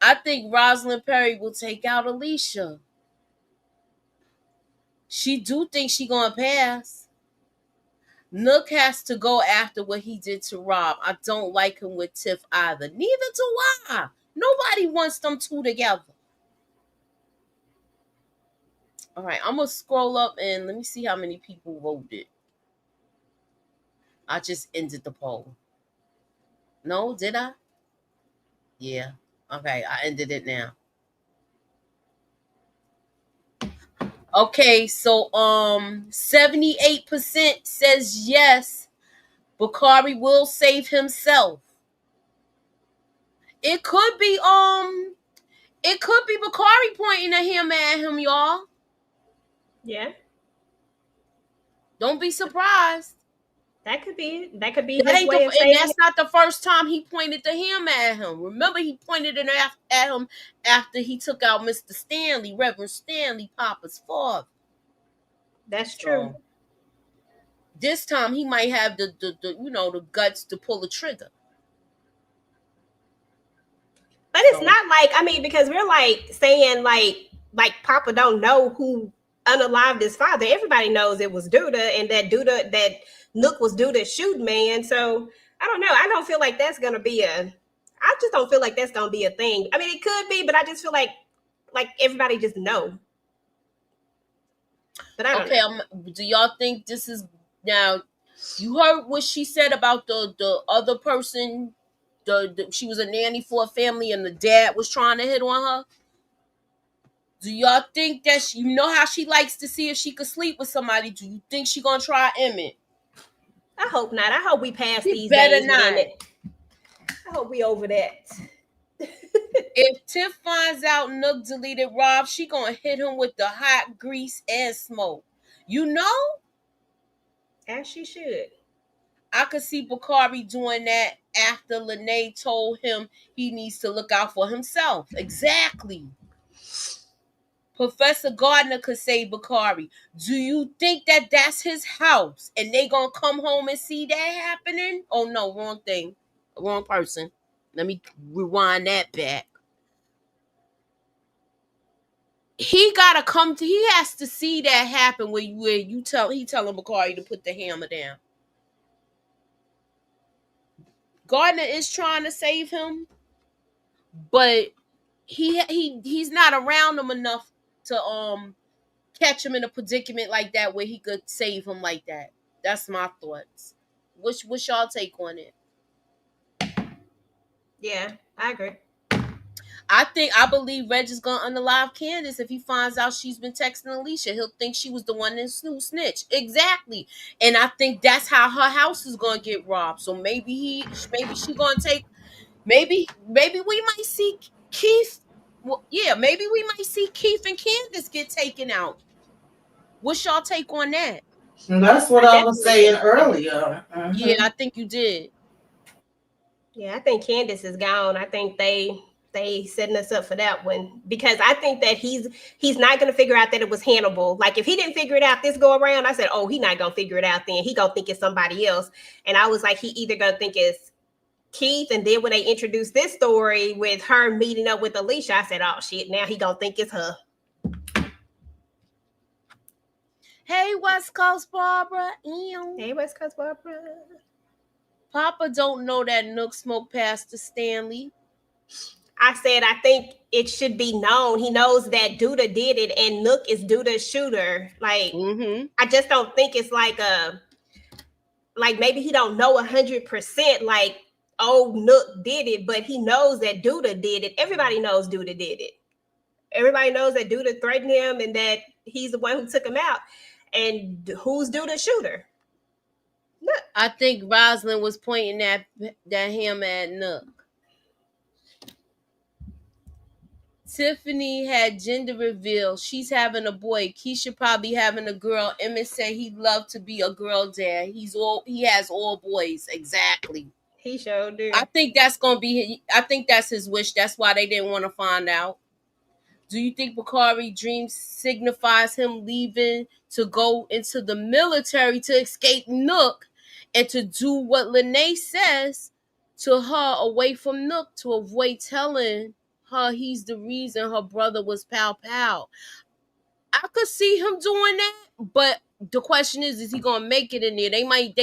I think Rosalind Perry will take out Alicia. She do think she gonna pass. Nook has to go after what he did to Rob. I don't like him with Tiff either. Neither do I. Nobody wants them two together. All right, I'm gonna scroll up and let me see how many people voted. I just ended the poll. No, did I? Yeah. Okay, I ended it now. Okay, so 78% says yes, Bakari will save himself. It could be Bakari pointing at him, y'all. Yeah, Don't be surprised. that could be That his ain't way of and saying that's it. not the first time he pointed the him at him. Remember, he pointed it at him after he took out Mr. Stanley, Reverend Stanley, Papa's father. That's true. So this time he might have the guts to pull the trigger. But it's not like, I mean, because we're like saying like Papa don't know who unalived his father. Everybody knows it was Duda, and that Nook was Duda's shoot man. So I don't know. I don't feel like that's gonna be I just don't feel like that's gonna be a thing. I mean, it could be, but I just feel like everybody just know. But I don't know. Do y'all think this is now? You heard what she said about the other person. She was a nanny for a family, and the dad was trying to hit on her. Do y'all think that you know how she likes to see if she could sleep with somebody? Do you think she gonna try Emmett? I hope not. I hope we pass She these better days. not. I hope we over that. If Tiff finds out Nook deleted Rob, she gonna hit him with the hot grease and smoke. You know? As she should. I could see Bakari doing that after Lene told him he needs to look out for himself. Exactly. Professor Gardner could say Bakari, do you think that that's his house and they gonna come home and see that happening? Oh no, wrong thing. Wrong person. Let me rewind that back. He has to see that happen where he telling Bakari to put the hammer down. Gardner is trying to save him, but he's not around him enough to catch him in a predicament like that where he could save him like that. That's my thoughts. What's y'all take on it? Yeah, I agree. I believe Reg is gonna unalive Candace if he finds out she's been texting Alicia. He'll think she was the one that snitched. Exactly. And I think that's how her house is gonna get robbed. So maybe she gonna take maybe we might see Keith. Well, yeah, maybe we might see Keith and Candace get taken out. What's y'all take on that? And that's what I was saying earlier. Mm-hmm. Yeah, I think you did. Yeah, I think Candace is gone. I think they setting us up for that one because I think that he's not going to figure out that it was Hannibal. Like if he didn't figure it out this go around, I said, oh, he's not going to figure it out then. He going to think it's somebody else. And I was like, he either going to think it's Keith. And then when they introduced this story with her meeting up with Alicia, I said, oh shit, now he going to think it's her. Hey, West Coast Barbara. Ew. Hey, West Coast Barbara. Papa don't know that Nook smoked Pastor Stanley. I said, I think it should be known. He knows that Duda did it and Nook is Duda's shooter. Like, I just don't think it's like maybe he don't know 100% like, oh, Nook did it, but he knows that Duda did it. Everybody knows Duda did it. Everybody knows that Duda threatened him and that he's the one who took him out. And who's Duda's shooter? Nook. I think Rosalind was pointing that him at Nook. Tiffany had gender reveal. She's having a boy. Keisha probably having a girl. Emmett said he'd love to be a girl dad. He has all boys. Exactly. He sure do. I think that's gonna be. I think that's his wish. That's why they didn't want to find out. Do you think Bakari dream signifies him leaving to go into the military to escape Nook and to do what Lene says to her away from Nook to avoid telling her he's the reason her brother was Pow Pow? I could see him doing that, but the question is he gonna make it in there? They might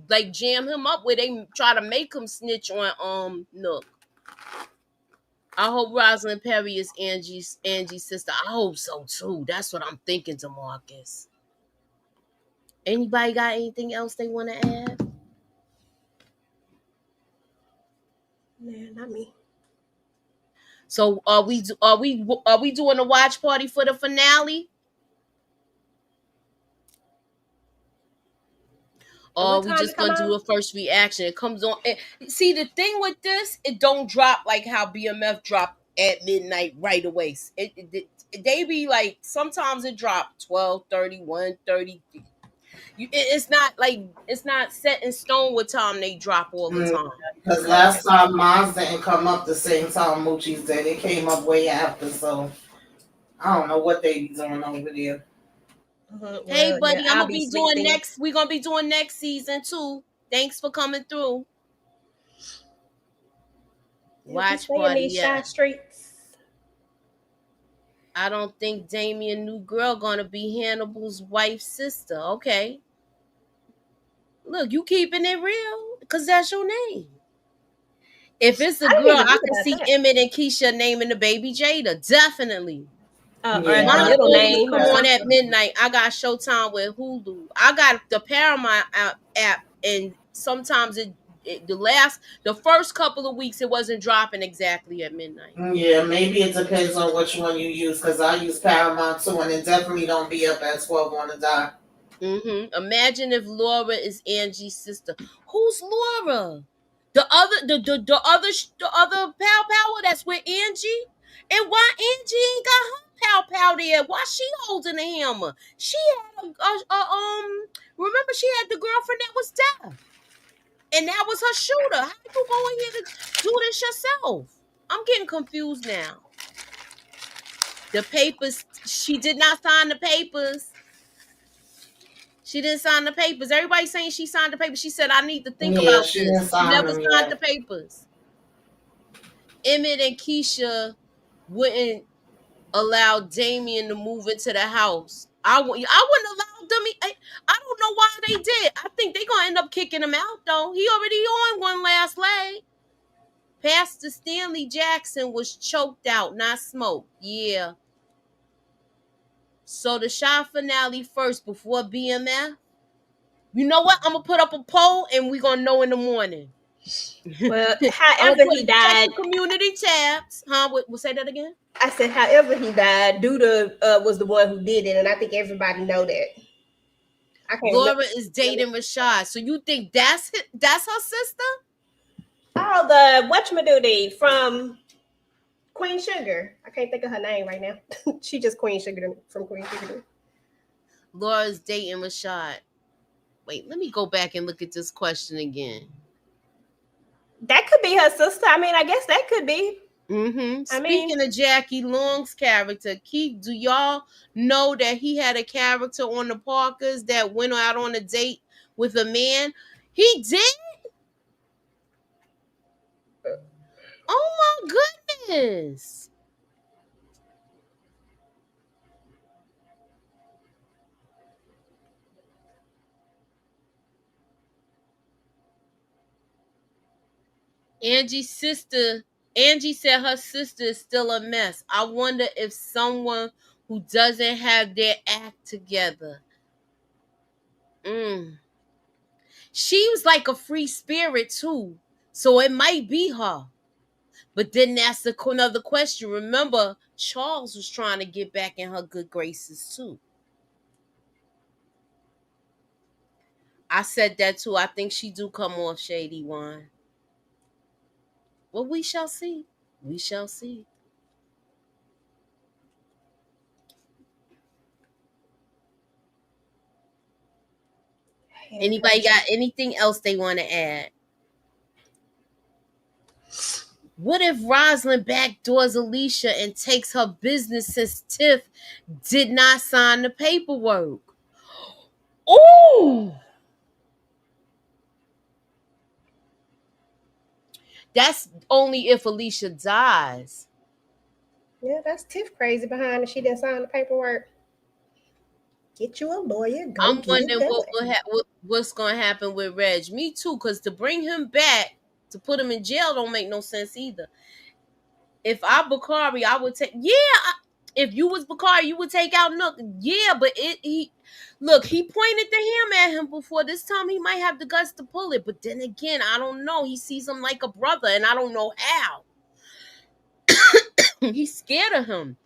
like jam him up where they try to make him snitch on Nook. I hope Rosalind Perry is Angie's sister. I hope so too. That's what I'm thinking, DeMarcus. Anybody got anything else they want to add? Nah, not me. So are we doing a watch party for the finale? Or What we time just it come gonna do out? a first reaction? It comes on. See, the thing with this, it don't drop like how BMF dropped at midnight right away. They be like, sometimes it drop 12:30, 1:30. It's not set in stone what time they drop all the time. Because last time mine didn't come up the same time Moochie's did. It came up way after, so I don't know what they be doing over there. Hey, Well, buddy, yeah, I'll be sleeping. we're gonna be doing next season too. Thanks for coming through. Watch Stay in party, these shy streets. I don't think Damien New Girl gonna be Hannibal's wife's sister. Okay. Look, you keeping it real? Cause that's your name. If it's a I didn't girl, even I think can about see that. Emmett and Keisha naming the baby Jada. Definitely. Or Yeah, her My middle movies name come or on something. at midnight. I got Showtime with Hulu. I got the Paramount app, and sometimes the first couple of weeks it wasn't dropping exactly at midnight. Yeah, maybe it depends on which one you use. Because I use Paramount too, and it definitely don't be up at 12 on the dot. Imagine if Laura is Angie's sister. Who's Laura? The other Pow Power that's with Angie. And why Angie ain't got her Pow Pow there? Why she holding the hammer? She had remember she had the girlfriend that was deaf, and that was her shooter. How you go in here to do this yourself? I'm getting confused now. The papers. She did not sign the papers. She didn't sign the papers. Everybody's saying she signed the papers. She said, I need to think Yeah, about she this. didn't She sign never them signed the yet. papers. Emmett and Keisha wouldn't allow Damien to move into the house. I wouldn't allow them. I don't know why they did. I think they're going to end up kicking him out, though. He already on one last leg. Pastor Stanley Jackson was choked out, not smoked. Yeah. So the shot finale first before BMF. You know what? I'm gonna put up a poll and we're gonna know in the morning. Well, I'm however gonna he check died, the community tabs. Huh? We'll say that again. I said, however he died, Duda was the one who did it, and I think everybody know that. I can't remember. Laura is dating Rashad. So you think that's her sister? Oh, the whatchamadoodie from Queen Sugar. I can't think of her name right now. She just Queen Sugar from Queen Sugar. Laura's dating Rashad. Wait, let me go back and look at this question again. That could be her sister. I mean, I guess that could be. Speaking of Jackie Long's character, Keith, do y'all know that he had a character on the Parkers that went out on a date with a man? He did? Oh my goodness. Angie said her sister is still a mess. I wonder if someone who doesn't have their act together. She was like a free spirit too. So it might be her. But then that's another question. Remember, Charles was trying to get back in her good graces too. I said that too. I think she do come off shady wine. Well, we shall see. We shall see. Anybody got anything else they want to add? What if Rosalind backdoors Alicia and takes her business since Tiff did not sign the paperwork? Ooh! That's only if Alicia dies. Yeah, that's Tiff crazy behind it. She didn't sign the paperwork. Get you a lawyer. Go I'm get it wondering done. what's going to happen with Reg. Me too, because to bring him back, to put him in jail don't make no sense either. If I Bakari, I would take, if you was Bakari, you would take out Nook. Yeah, but he pointed the hammer at him before. This time he might have the guts to pull it. But then again, I don't know. He sees him like a brother, and I don't know how. He's scared of him.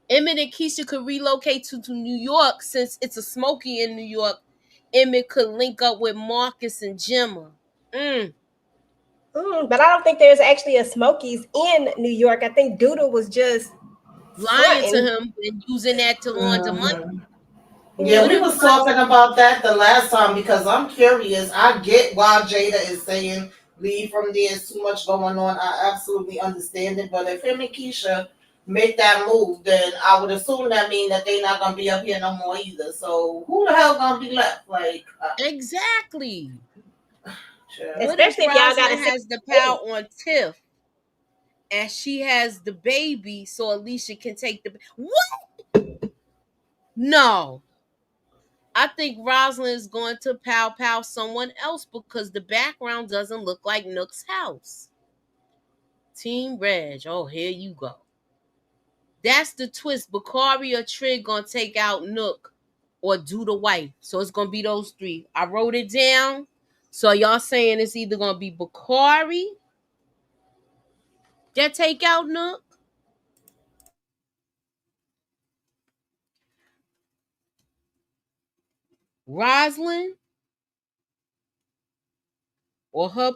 Emmett and Keisha could relocate to New York since it's a Smokey in New York. Emmett could link up with Marcus and Gemma. But I don't think there's actually a Smokies in New York. I think Doodle was just Lying to fronting. him and using that to launder money. Yeah, What we if was talking about that the last time because I'm curious. I get why Jada is saying leave from there. It's too much going on. I absolutely understand it. But if him and Keisha make that move, then I would assume that mean that they not gonna be up here no more either. So who the hell gonna be left? Like exactly? sure. What if Especially if y'all got Rosalind to has the power on Tiff, and she has the baby, so Alicia can take the what? No, I think Rosalind is going to pow someone else because the background doesn't look like Nook's house. Team Reg, oh here you go. That's the twist. Bakari or Trig gonna take out Nook or do the wife. So it's gonna be those three. I wrote it down. So y'all saying it's either gonna be Bakari that take out Nook, Rosalind, or her,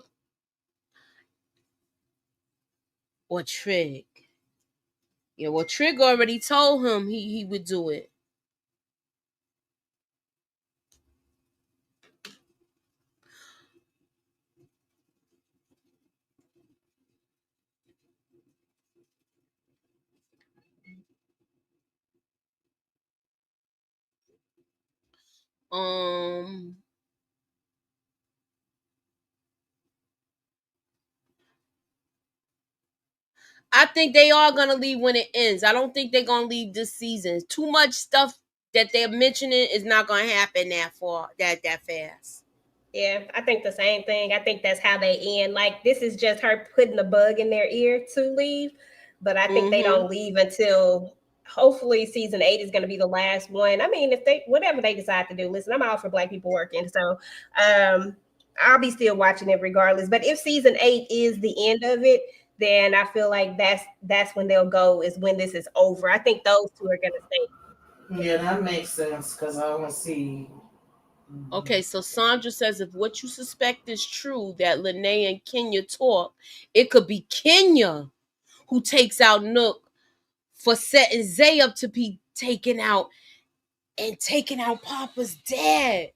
or Trig. Yeah, well, Trig already told him he would do it. Um, I think they are gonna leave when it ends. I don't think they're gonna leave this season. Too much stuff that they're mentioning is not gonna happen that fast. Yeah, I think the same thing. I think that's how they end. Like this is just her putting the bug in their ear to leave, but I think they don't leave until hopefully season 8 is going to be the last one. I mean, if they whatever they decide to do, listen, I'm all for Black people working, so I'll be still watching it regardless. But if season 8 is the end of it, then I feel like that's when they'll go is when this is over. I think those two are going to stay. Yeah, that makes sense because I don't see. Okay, so Sandra says if what you suspect is true, that Lene and Kenya talk, it could be Kenya who takes out Nook for setting Zay up to be taken out and taking out Papa's dad.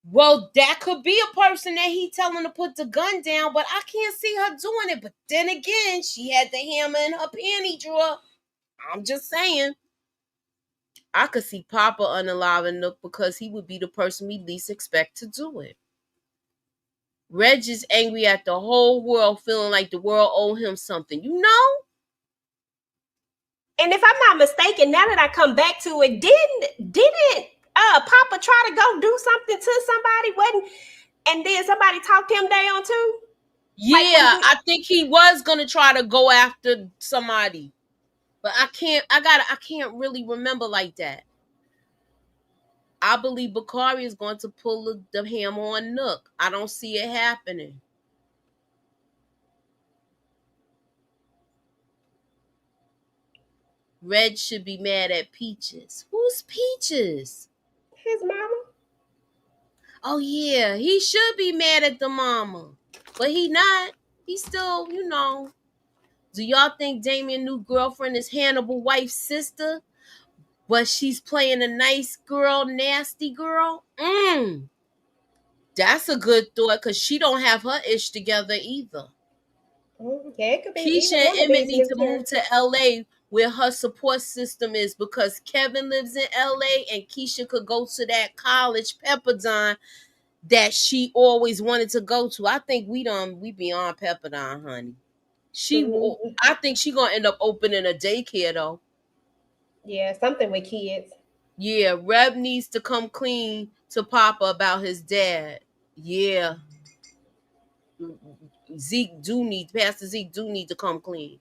Well, that could be a person that he telling to put the gun down, but I can't see her doing it. But then again, she had the hammer in her panty drawer. I'm just saying. I could see Papa unaliving Nook because he would be the person we least expect to do it. Reg is angry at the whole world, feeling like the world owe him something. You know? And if I'm not mistaken, now that I come back to it, didn't Papa try to go do something to somebody? Wasn't and then somebody talked him down too? Yeah, I think he was gonna try to go after somebody. But I can't really remember like that. I believe Bakari is going to pull the hammer on Nook. I don't see it happening. Red should be mad at Peaches. Who's Peaches? His mama. Oh yeah, he should be mad at the mama. But he not. He's still, Do y'all think Damien's new girlfriend is Hannibal wife's sister? But she's playing a nice girl, nasty girl? That's a good thought because she don't have her ish together either. Yeah, it could be. Keisha either and one of Emmett these need new to move to LA where her support system is, because Kevin lives in LA and Keisha could go to that college, Pepperdine, that she always wanted to go to. I think we beyond Pepperdine, honey. Mhm. I think she gonna end up opening a daycare though. Yeah, something with kids. Yeah, Reb needs to come clean to Papa about his dad. Yeah. Pastor Zeke do need to come clean.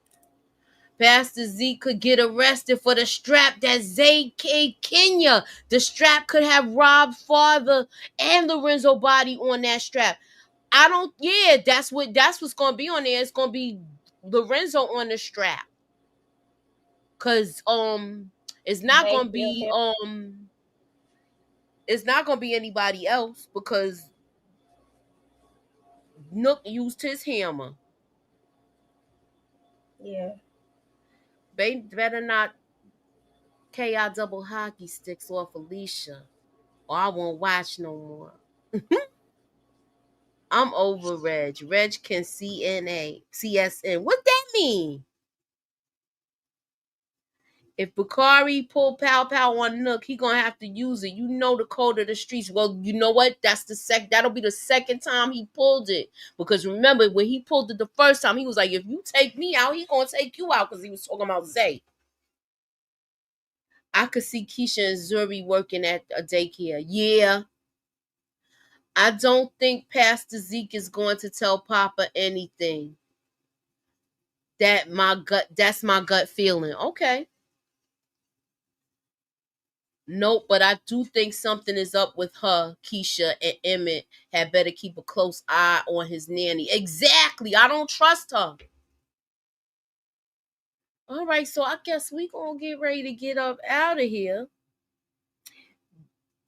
Pastor Zeke could get arrested for the strap that Zay K. Kenya. The strap could have robbed father and Lorenzo body on that strap. That's what's gonna be on there. It's gonna be Lorenzo on the strap. Cause it's not They gonna killed be him. it's not gonna be anybody else, because Nook used his hammer. Yeah. They better not KI double hockey sticks off Alicia, or I won't watch no more. I'm over Reg. Reg can CSN. What that mean? If Bakari pull pow pow on Nook, he gonna have to use it. You know the code of the streets. Well, you know what? That'll be the second time he pulled it. Because remember, when he pulled it the first time, he was like, if you take me out, he gonna take you out, because he was talking about Zay. I could see Keisha and Zuri working at a daycare. Yeah. I don't think Pastor Zeke is going to tell Papa anything. That's my gut feeling. Okay. Nope, but I do think something is up with her. Keisha and Emmett had better keep a close eye on his nanny. Exactly. I don't trust her. All right, so I guess we gonna get ready to get up out of here.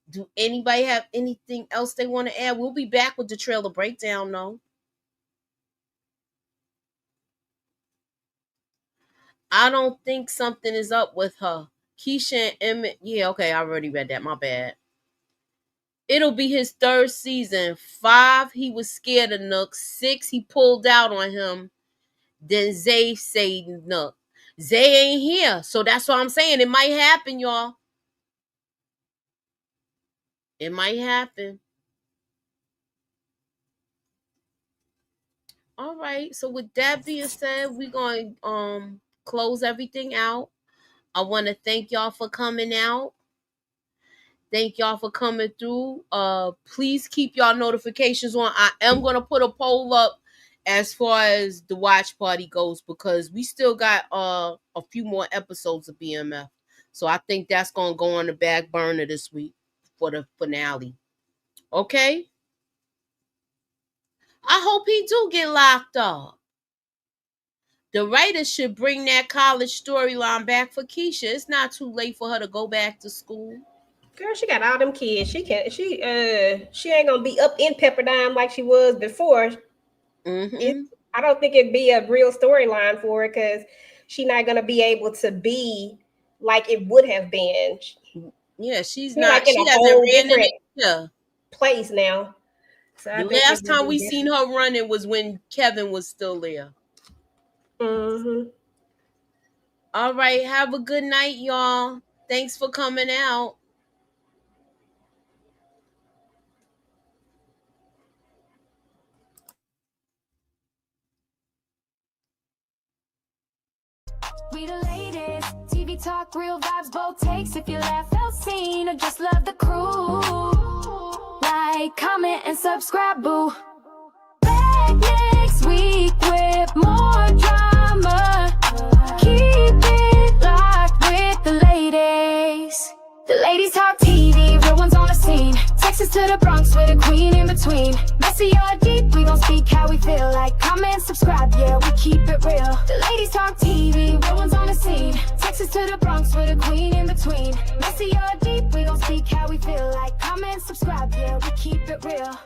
Do anybody have anything else they want to add? We'll be back with the trailer breakdown, though. I don't think something is up with her. Keisha and Emmett. Yeah, okay, I already read that. My bad. It'll be his third season. 5, he was scared of Nook. 6, he pulled out on him. Then Zay say Nook. Zay ain't here. So that's what I'm saying. It might happen, y'all. It might happen. All right. So with that being said, we're going to close everything out. I want to thank y'all for coming out. Thank y'all for coming through. Please keep y'all notifications on. I am going to put a poll up as far as the watch party goes, because we still got a few more episodes of BMF. So I think that's going to go on the back burner this week for the finale. Okay? I hope he do get locked up. The writers should bring that college storyline back for Keisha. It's not too late for her to go back to school. Girl, she got all them kids. She ain't gonna be up in Pepperdine like she was before. Mm-hmm. I don't think it'd be a real storyline for her, because she's not gonna be able to be like it would have been. Yeah, she's She's not. like in She a hasn't whole ran in different it. place now. So The last time we seen her running was when Kevin was still there. Mm-hmm. All right, have a good night, y'all. Thanks for coming out. We the latest TV talk, real vibes, both takes. If you laugh, felt seen, or just love the crew, like, comment, and subscribe, boo. Back next week with more drama. Keep it locked with the ladies. The ladies talk TV, real ones on the scene. Texas to the Bronx with a queen in between. Messy or deep, we gon' speak how we feel. Like, comment, subscribe, yeah, we keep it real. The ladies talk TV, real ones on the scene. Texas to the Bronx with a queen in between. Messy or deep, we gon' speak how we feel. Like, comment, subscribe, yeah, we keep it real.